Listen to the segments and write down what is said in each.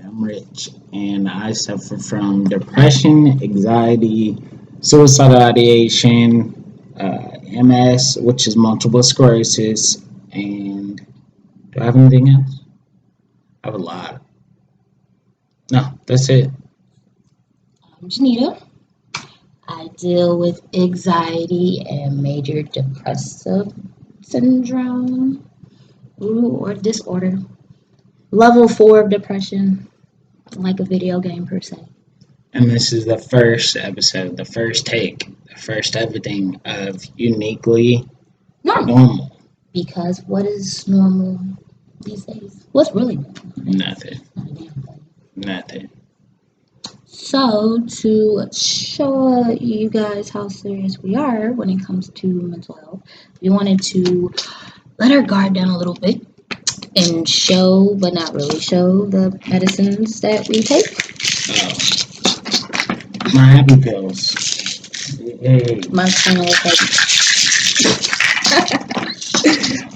I'm Rich, and I suffer from depression, anxiety, suicidal ideation, MS, which is multiple sclerosis, and do I have anything else? I have a lot. No, that's it. I'm Janita. I deal with anxiety and major depressive syndrome or disorder. Level 4 of depression, like a video game per se. And this is the first episode, the first take, the first everything of Uniquely Normal. Normal. Because what is normal these days? What's really normal? Nothing. Not a damn thing. Nothing. So, to show you guys how serious we are when it comes to mental health, we wanted to let our guard down a little bit and show, but not really show, the medicines that we take. Oh, my happy pills. Hey. Mine kind of look like.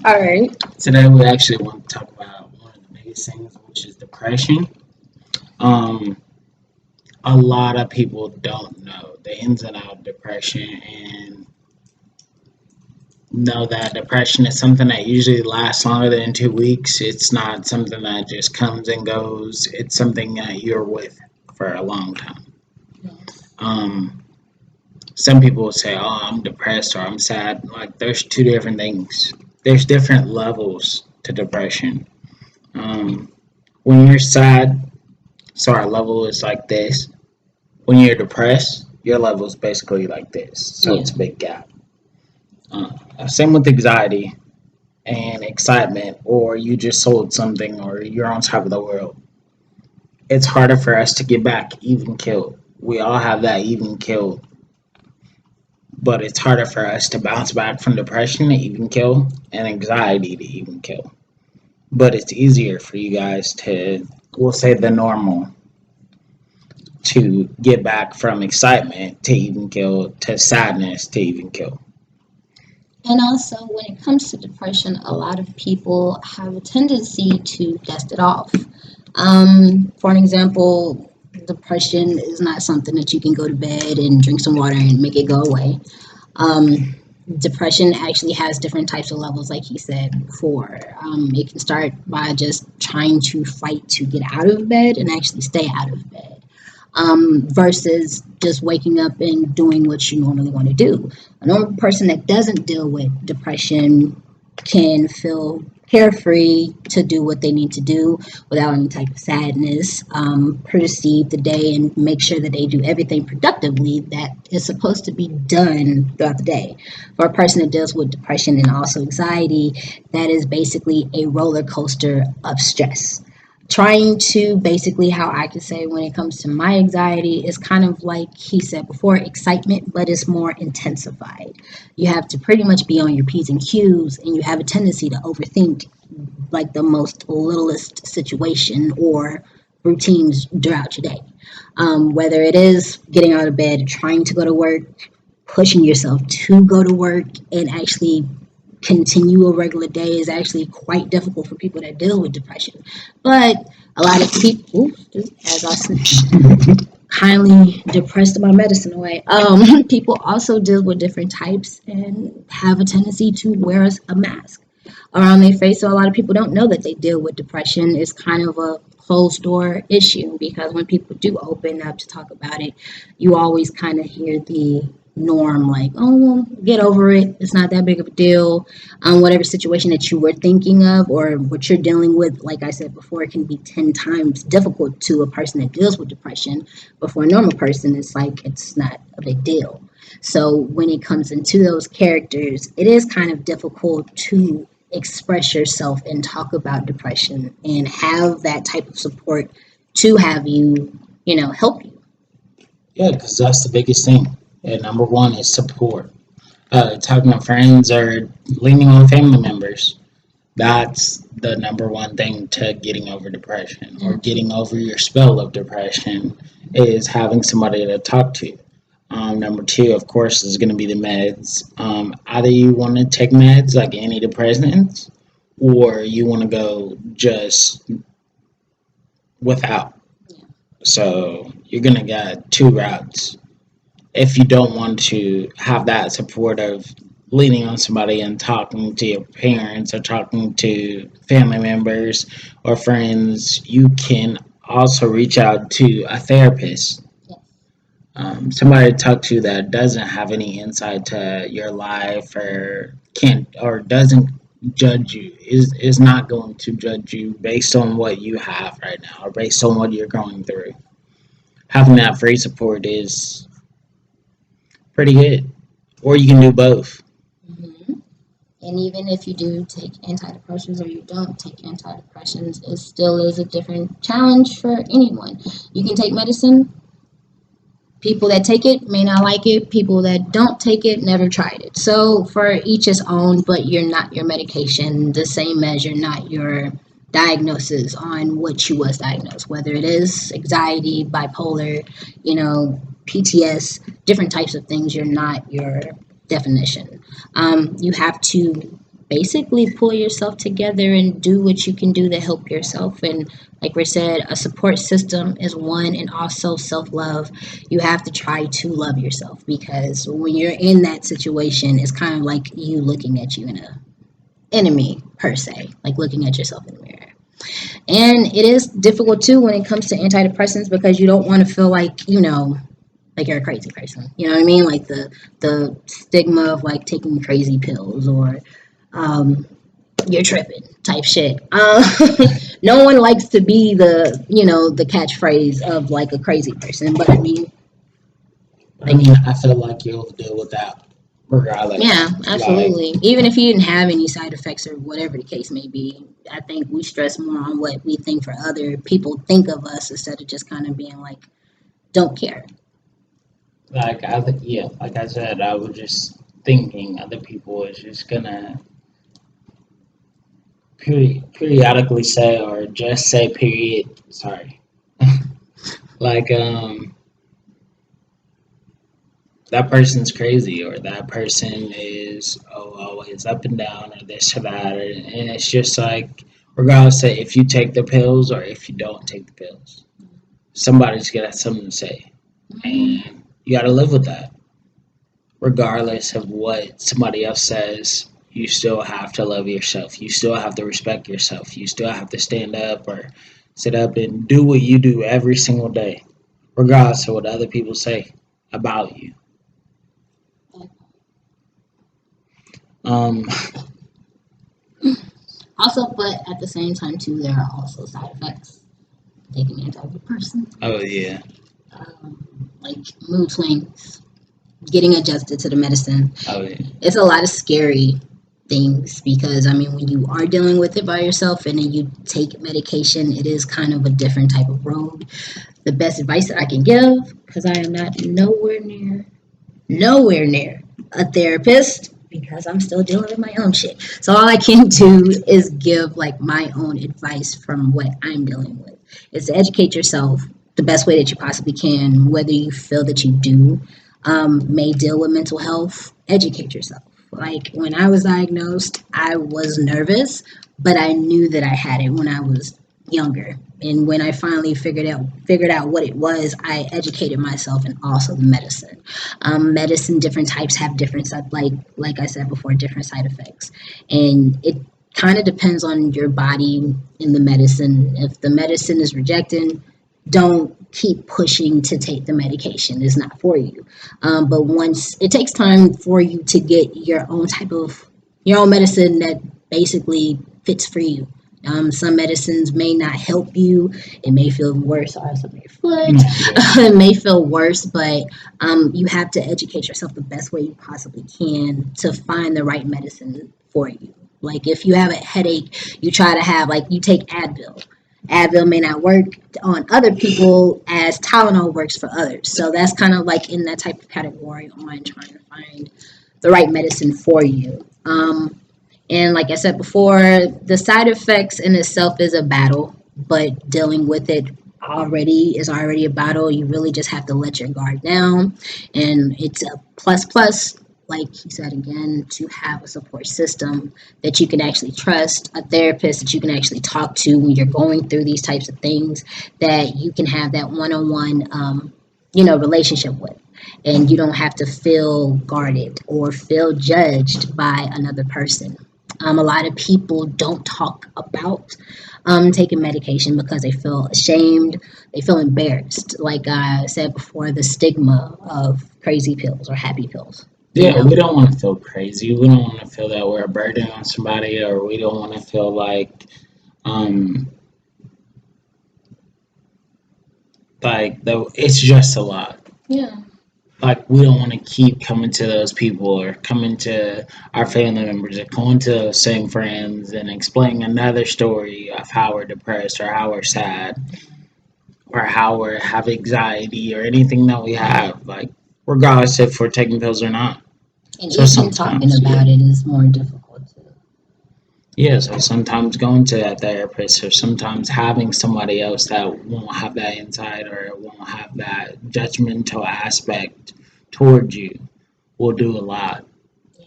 All right. Today we actually want to talk about one of the biggest things, which is depression. Um, a lot of people don't know the ins and outs of depression and know that depression is something that usually lasts longer than 2 weeks. It's not something that just comes and goes. It's something that you're with for a long time. Um, some people will say, "Oh, I'm depressed" or "I'm sad." Like, there's two different things. There's different levels to depression. Um, when you're sad, so our level is like this. When you're depressed, your level is basically like this. So Yeah. it's a big gap. Same with anxiety and excitement, or you just sold something, or you're on top of the world. It's harder for us to get back even killed. We all have that even killed, but it's harder for us to bounce back from depression to even kill and anxiety to even kill. But it's easier for you guys to, we'll say, the normal, to get back from excitement to even kill to sadness to even kill. And also, when it comes to depression, a lot of people have a tendency to dust it off. For an example, depression is not something that you can go to bed and drink some water and make it go away. Um, Depression actually has different types of levels, like he said before. It can start by just trying to fight to get out of bed and actually stay out of bed, versus just waking up and doing what you normally want to do. A normal person that doesn't deal with depression can feel carefree to do what they need to do without any type of sadness, perceive the day and make sure that they do everything productively that is supposed to be done throughout the day. For a person that deals with depression and also anxiety, that is basically a roller coaster of stress. Trying to basically, how I could say when it comes to my anxiety, is kind of like he said before, excitement, but it's more intensified. You have to pretty much be on your P's and Q's, and you have a tendency to overthink like the most littlest situation or routines throughout your day. Whether it is getting out of bed, trying to go to work, pushing yourself to go to work, and actually continue a regular day is actually quite difficult for people that deal with depression. But a lot of people, as I said, kindly depressed my medicine away. People also deal with different types and have a tendency to wear a mask around their face. So a lot of people don't know that they deal with depression. It's kind of a closed door issue because when people do open up to talk about it, you always kind of hear the norm like, oh, well, get over it. It's not that big of a deal. Whatever situation that you were thinking of or what you're dealing with, like I said before, it can be 10 times difficult to a person that deals with depression. But for a normal person, it's like it's not a big deal. So when it comes into those characters, it is kind of difficult to express yourself and talk about depression and have that type of support to have you, help you. Yeah, because that's the biggest thing. And number one is support. Talking to friends or leaning on family members. That's the number one thing to getting over depression or getting over your spell of depression is having somebody to talk to. Number two, of course, is going to be the meds. Either you want to take meds like antidepressants, or you want to go just, without. Yeah. So you're gonna get two routes. If you don't want to have that support of leaning on somebody and talking to your parents or talking to family members or friends, you can also reach out to a therapist, Yes. somebody to talk to that doesn't have any insight to your life or can't or doesn't judge you, is not going to judge you based on what you have right now or based on what you're going through. Having that free support is pretty good. Or you can do both. hmm And even if you do take antidepressants or you don't take antidepressants, it still is a different challenge for anyone. You can take medicine. People that take it may not like it. People that don't take it never tried it. So for each his own, but you're not your medication the same as you're not your diagnosis on what you was diagnosed, whether it is anxiety, bipolar, PTS, different types of things. You're not your definition. You have to basically pull yourself together and do what you can do to help yourself. And like we said, a support system is one, and also self love. You have to try to love yourself, because when you're in that situation, it's kind of like you looking at you in a enemy per se, like looking at yourself in the mirror. And it is difficult too when it comes to antidepressants, because you don't want to feel like you're a crazy person. You know what I mean? Like the stigma of like taking crazy pills, or um, you're tripping type shit. No one likes to be the catchphrase of like a crazy person, but I mean, I mean, I feel like you'll deal with that yeah, regardless. Like, absolutely. Even if you didn't have any side effects or whatever the case may be, I think we stress more on what we think for other people think of us, instead of just kind of being like, don't care. I think, yeah, like I said, I was just thinking other people is just gonna periodically say or just say period. Sorry, like that person's crazy or that person is always up and down or this or that, and it's just like regardless of if you take the pills or if you don't take the pills, somebody's gonna have something to say, Mhm. and you got to live with that regardless of what somebody else says. You still have to love yourself. You still have to respect yourself. You still have to stand up or sit up and do what you do every single day, regardless of what other people say about you. Um, Also, but at the same time too, there are also side effects taking antidepressants, oh yeah, like mood swings, getting adjusted to the medicine. oh yeah, It's a lot of scary things, because I mean, when you are dealing with it by yourself and then you take medication, it is kind of a different type of road. The best advice that I can give, because I am not nowhere near a therapist, because I'm still dealing with my own shit. So all I can do is give like my own advice from what I'm dealing with. Is to educate yourself the best way that you possibly can, whether you feel that you do may deal with mental health. Educate yourself. Like when I was diagnosed, I was nervous, but I knew that I had it when I was younger. And when I finally figured out what it was, I educated myself, and also the medicine. Medicine, different types have different like I said before, different side effects, and it kind of depends on your body in the medicine. If the medicine is rejecting, don't keep pushing to take the medication. It's not for you. But once it takes time for you to get your own medicine that basically fits for you. Some medicines may not help you. It may feel worse. Sorry, something your foot. no, yeah, It may feel worse, but you have to educate yourself the best way you possibly can to find the right medicine for you. Like if you have a headache, you try to have like you take Advil. Advil may not work on other people as Tylenol works for others. So that's kind of like in that type of category on trying to find the right medicine for you. And like I said before, the side effects in itself is a battle, but dealing with it already a battle. You really just have to let your guard down, and it's a plus plus like he said again, to have a support system that you can actually trust, a therapist that you can actually talk to when you're going through these types of things, that you can have that one-on-one, relationship with. And you don't have to feel guarded or feel judged by another person. A lot of people don't talk about taking medication because they feel ashamed, they feel embarrassed. Like I said before, the stigma of crazy pills or happy pills. You Yeah, know, we don't want to feel crazy. We don't want to feel that we're a burden on somebody, or we don't want to feel um, like it's just a lot. yeah, Like we don't want to keep coming to those people or coming to our family members or going to those same friends and explaining another story of how we're depressed or how we're sad or how we have anxiety or anything that we have. Like regardless if we're taking pills or not. and So even talking sometimes, yeah. about it is more difficult too. Yeah, so sometimes going to that therapist or sometimes having somebody else that won't have that insight or won't have that judgmental aspect towards you will do a lot. Yeah,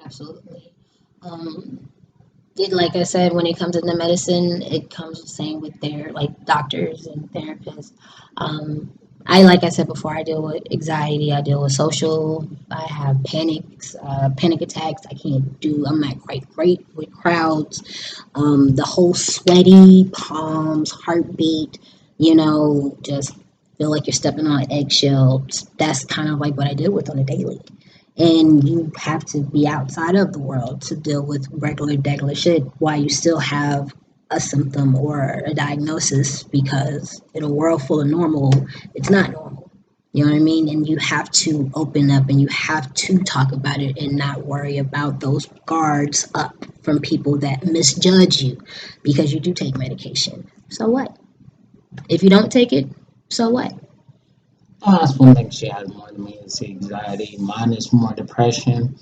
absolutely. Um, like I said, when it comes to the medicine, it comes the same with their like doctors and therapists. Um, like I said before, I deal with anxiety. I deal with social. I have panic attacks. I'm not quite great with crowds. The whole sweaty palms, heartbeat. Just feel like you're stepping on eggshells. That's kind of like what I deal with on a daily. And you have to be outside of the world to deal with regular shit while you still have a symptom or a diagnosis, because in a world full of normal, it's not normal. You know what I mean? And you have to open up and you have to talk about it and not worry about those guards up from people that misjudge you because you do take medication. So what? If you don't take it, so what? Oh, that's one thing she has more than me is anxiety. Mine is more depression.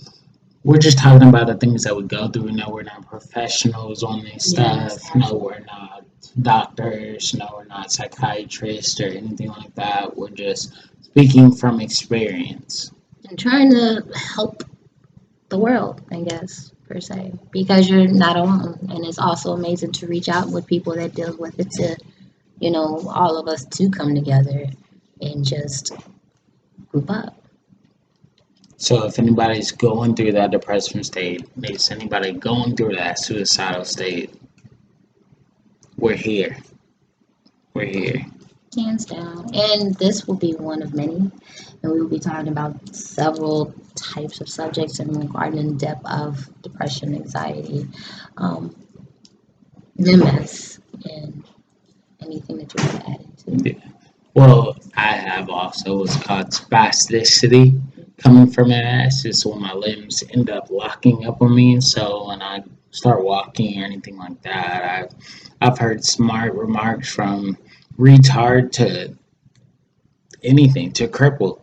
We're just talking about the things that we go through. No, we're not professionals on this Yes, stuff. No, absolutely. we're not doctors. No, we're not psychiatrists or anything like that. We're just speaking from experience. And trying to help the world, I guess, per se, because you're not alone. And it's also amazing to reach out with people that deal with it to, all of us to come together and just group up. So if anybody's going through that depression state, if anybody going through that suicidal state, we're here. We're here. Hands down. And this will be one of many. And we will be talking about several types of subjects and regarding in depth of depression, anxiety, um, MS, and anything that you want to add into. Yeah. Well, I have also what's called spasticity coming from MS. It's when my limbs end up locking up on me. So when I start walking or anything like that, I've heard smart remarks from retard to anything to cripple.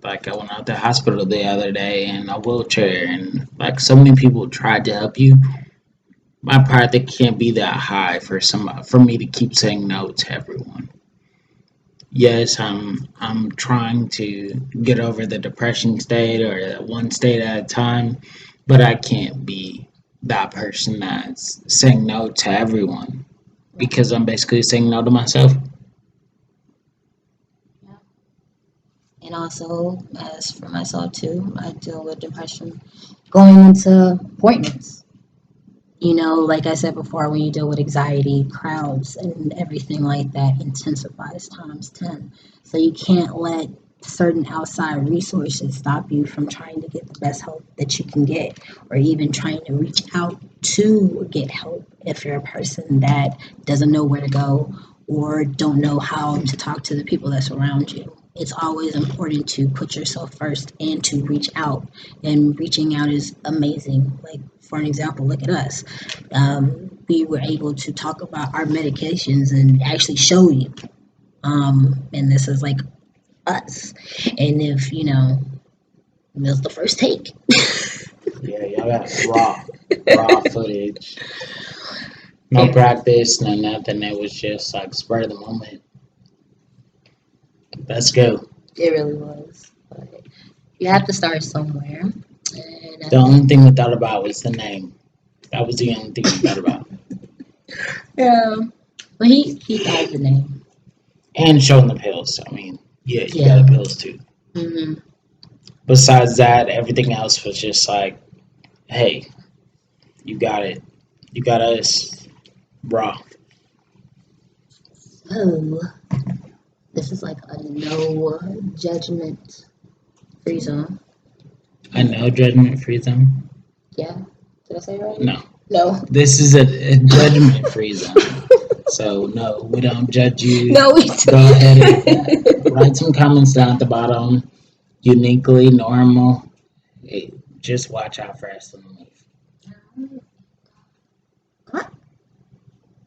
Like I went out to the hospital the other day in a wheelchair, and like so many people tried to help you. My pride that can't be that high for me to keep saying no to everyone. Yes, I'm trying to get over the depression state or one state at a time, but I can't be that person that's saying no to everyone because I'm basically saying no to myself. Yeah. And also, as for myself too, I deal with depression going into appointments. Like I said before, when you deal with anxiety, crowds, and everything like that intensifies times 10. So you can't let certain outside resources stop you from trying to get the best help that you can get, or even trying to reach out to get help if you're a person that doesn't know where to go or don't know how to talk to the people that surround you. It's always important to put yourself first and to reach out. And reaching out is amazing. Like, for an example, look at us. We were able to talk about our medications and actually show you. And this is like us. And if, that's the first take. Yeah, y'all got raw footage. No practice, no nothing. It was just like spur of the moment. Let's go. It really was. But You have to start somewhere. And The only thing we thought about was the name. That was the only thing we thought about. yeah, but he thought of the name. And showing the pills. I mean, yeah, you Yeah. got the pills too. Hmm. Besides that, everything else was just like, hey, you got it. You got us raw. So this is like a no judgment free zone. I know judgment free zone. Yeah. Did I say it right? No. No. This is a judgment free zone. So no, we don't judge you. No, we Go ahead and write some comments down at the bottom. Uniquely normal. Hey, just watch out for us in the leaf.